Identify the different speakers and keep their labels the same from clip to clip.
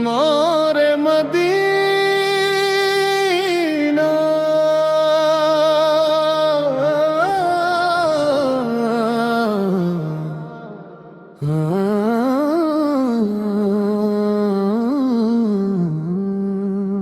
Speaker 1: मोरे Medina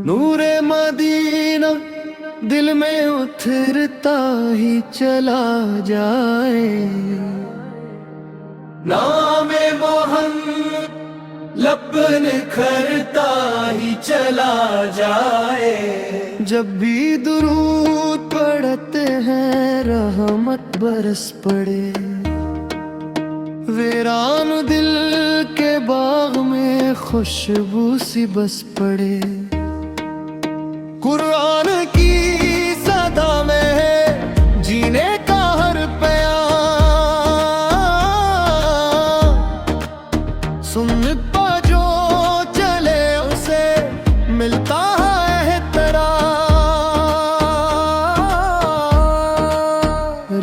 Speaker 1: नूरे Medina दिल में उतरता ही चला जाए। नामे मोहम्मद लब निखरता ही चला जाए। जब भी दुरूद पढ़ते हैं रहमत बरस पड़े। वीरान दिल के बाग में खुशबू सी बस पड़े। कुरान की सदा में है जीने का हर प्यार। सुनता जो चले उसे मिलता है एहतराम।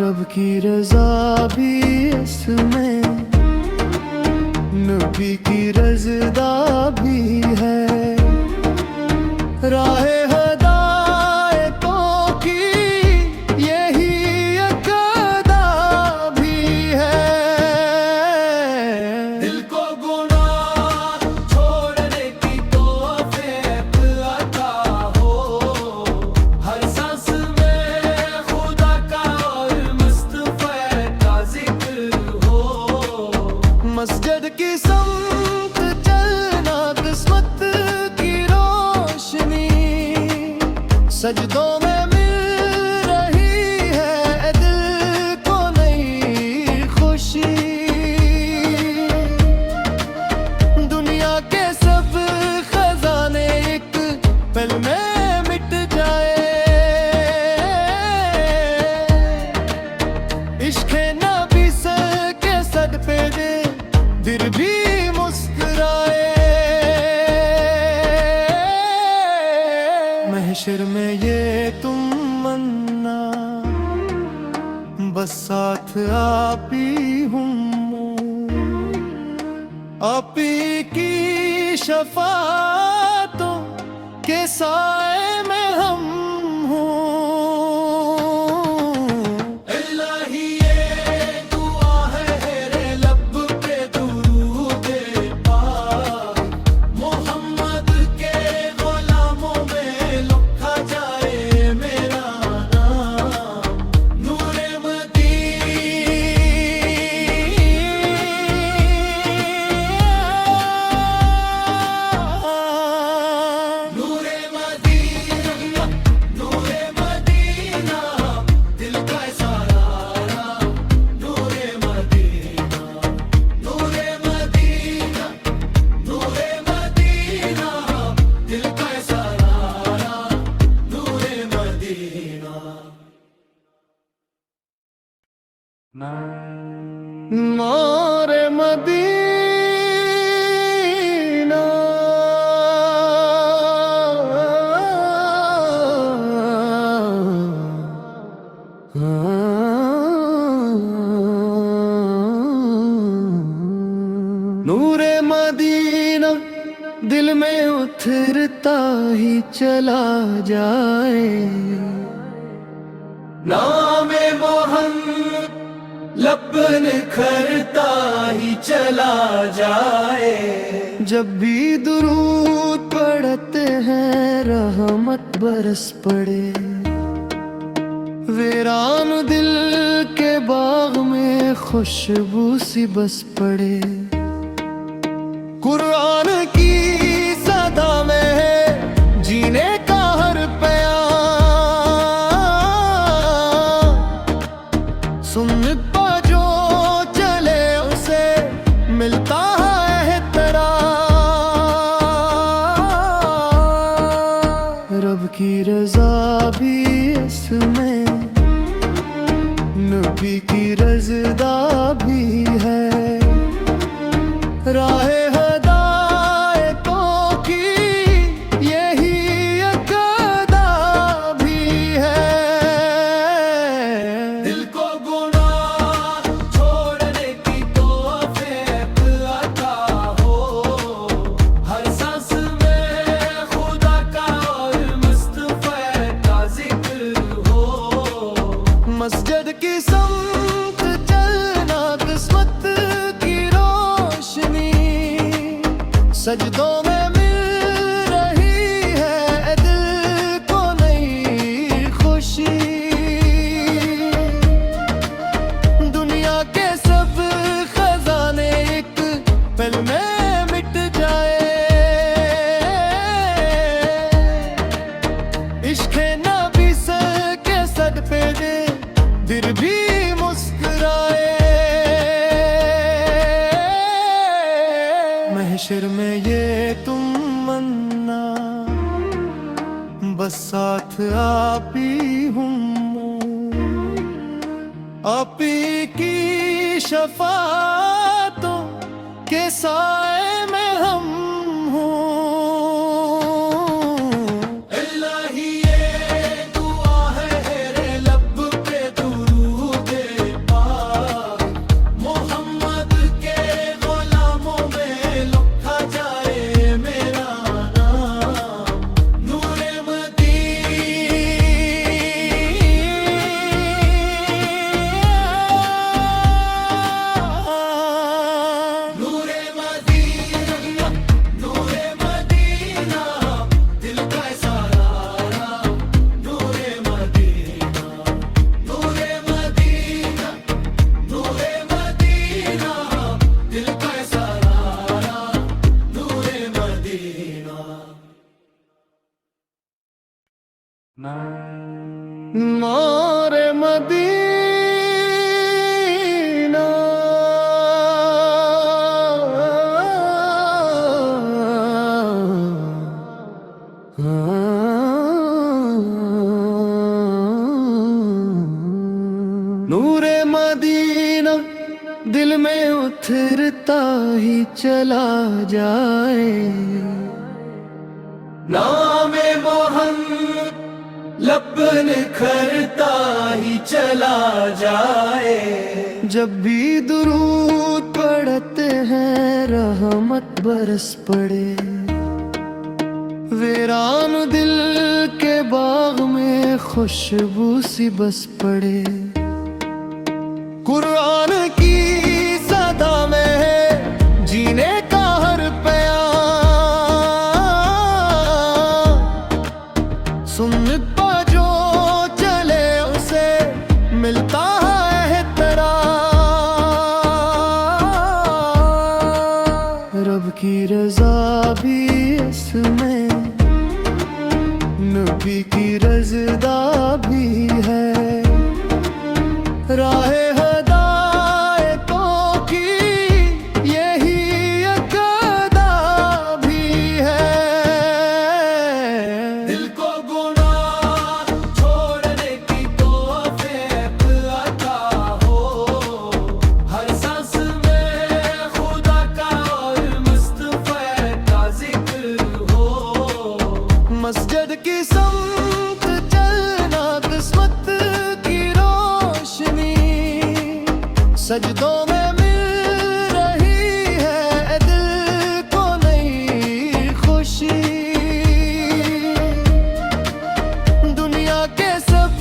Speaker 1: रब की रजा भी इसमें, नबी की रज़ा भी है। राहे मस्जिद की समत चलना किस्मत की रोशनी। सजदों में मिल रही है दिल को नई खुशी। दुनिया के सब खजाने एक पल में मिट जाए। इश्क़ नबी सर के सद पे दे दिल भी मुस्कुराए। महशर में ये तुम मन्ना बस साथ आप ही हूँ। आप ही की शफाअतों के साए में हम हूँ। मोरे मदीना नूरे मदीना दिल में उतरता ही चला जाए। नामे मोहम्मद लब निखरता ही चला जाए। जब भी दुरूद पढ़ते हैं रहमत बरस पड़े। वीरान दिल के बाग में खुशबू सी बस पड़े। कुरान की सदा में है जीने का हर प्यार। सुनता जो चले उसे मिलता है एहतराम। रब की रजा भी इसमें, नबी की रज़ा भी है। राहे सजदों में मिल रही है दिल को नई खुशी। दुनिया के सब खजाने एक पल में मिट जाए। इश्क़ नबी सर के सदक़े दे दिल भी मुस्कुराए। महशर में ये तुम मन्ना, बस साथ आप ही हूँ। आप ही की शफ़ाअतों के साए में हम हूँ। इलाही ये दुआ है तेरे लब पे दुरूद पाक। मोहम्मद के गुलामों में लिखा जाए मेरा नाम। नूरे मदीना, नूरे मदीना, नूरे मदीना, दिल का सारा। नूरे मदीना, नूरे मदीना, नूरे मदीना, दिल का सारा। नूरे मदीना। नूरे मदीना, नूरे मदीना दिल में उतरता ही चला जाए। नामे मोहम्मद लब निखरता ही चला जाए। जब भी दुरूद पढ़ते हैं रहमत बरस पड़े। वीरान दिल के बाग में खुशबू सी बस पड़े। कुरान की सदा में है जीने का हर प्यार। सुन्नत पर जो चले उसे मिलता है एहतराम। रब की रजा भी इसमें, नबी की रज़ा भी है। राहे हदायतों की यही एक अदा भी है। दिल को गुनाह छोड़ने की तौफीक अता हो। हर सांस में खुदा का और मुस्तफ़ा का जिक्र हो। मस्जिद की समत चलना किस्मत की रोशनी। सजदों में मिल रही है दिल को नई खुशी। दुनिया के सब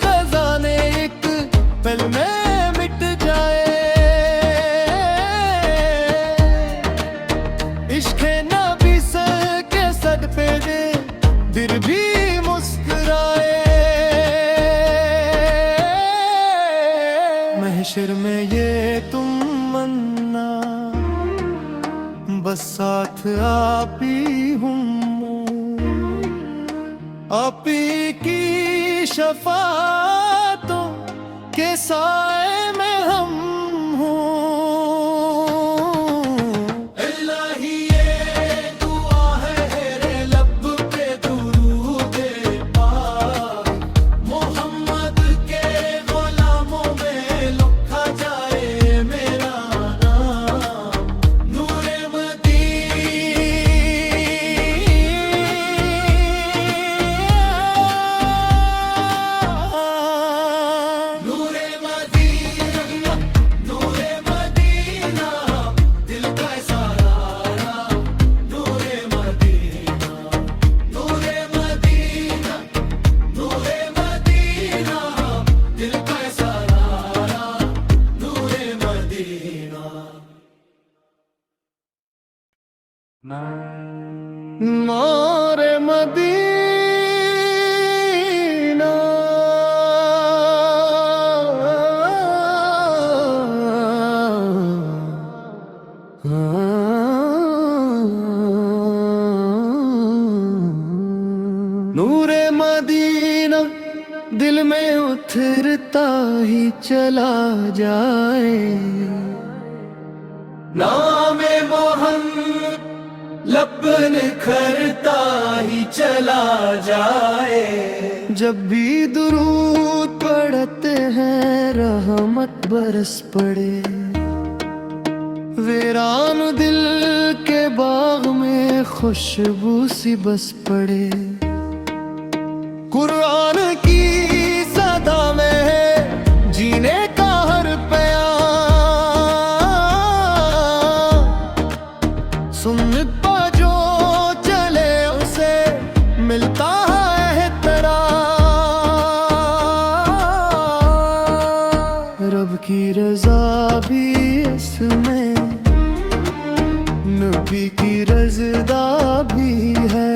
Speaker 1: खजाने एक पल में मिट जाए। इश्क़ नबी सर के सदक़े दे दिल भी मुस्कुराए। महशर में ये तुम मन्ना, बस साथ आप ही हूँ। आप ही की शफ़ाअतों के साए में हम हूँ। इलाही ये दुआ है तेरे लब पे दुरूद पाक। मोहम्मद के गुलामों में लिखा जाए मेरा नाम। नूरे मदीना, नूरे मदीना, मोरे मदीना नूरे मदीना दिल में उतरता ही चला जाए, नामे मोहम्मद लब निखरता ही चला जाए। जब भी दुरूद पढ़ते हैं रहमत बरस पड़े, वीरान दिल के बाग में खुशबू सी बस पड़े। कुरान की सदा में है जीने का हर प्यार, सुनता जो चले उसे मिलता है एहतराम। रब की रजा भी इसमें, नबी की रज़ा भी है,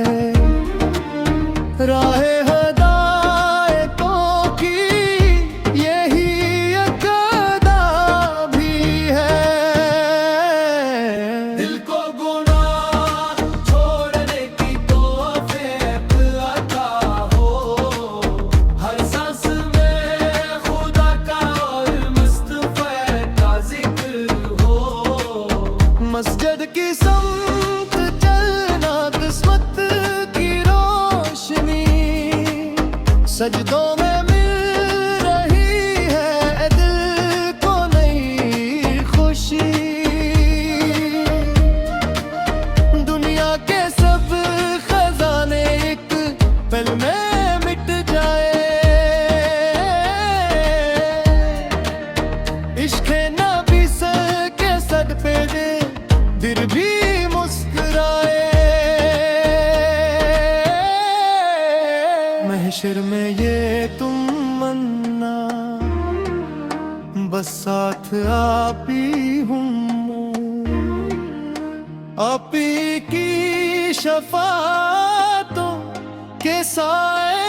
Speaker 1: राहे मस्जिद की समत चलना किस्मत की रोशनी, सजदों में मिल रही है दिल को नई खुशी। दुनिया के सब खजाने एक पल में मिट जाए, इश्क़ नबी सर के सदक़े दे दिल भी मुस्कुराए। महशर में ये तुम मन्ना, बस साथ आप ही हूँ, आप ही की शफाअतों के साए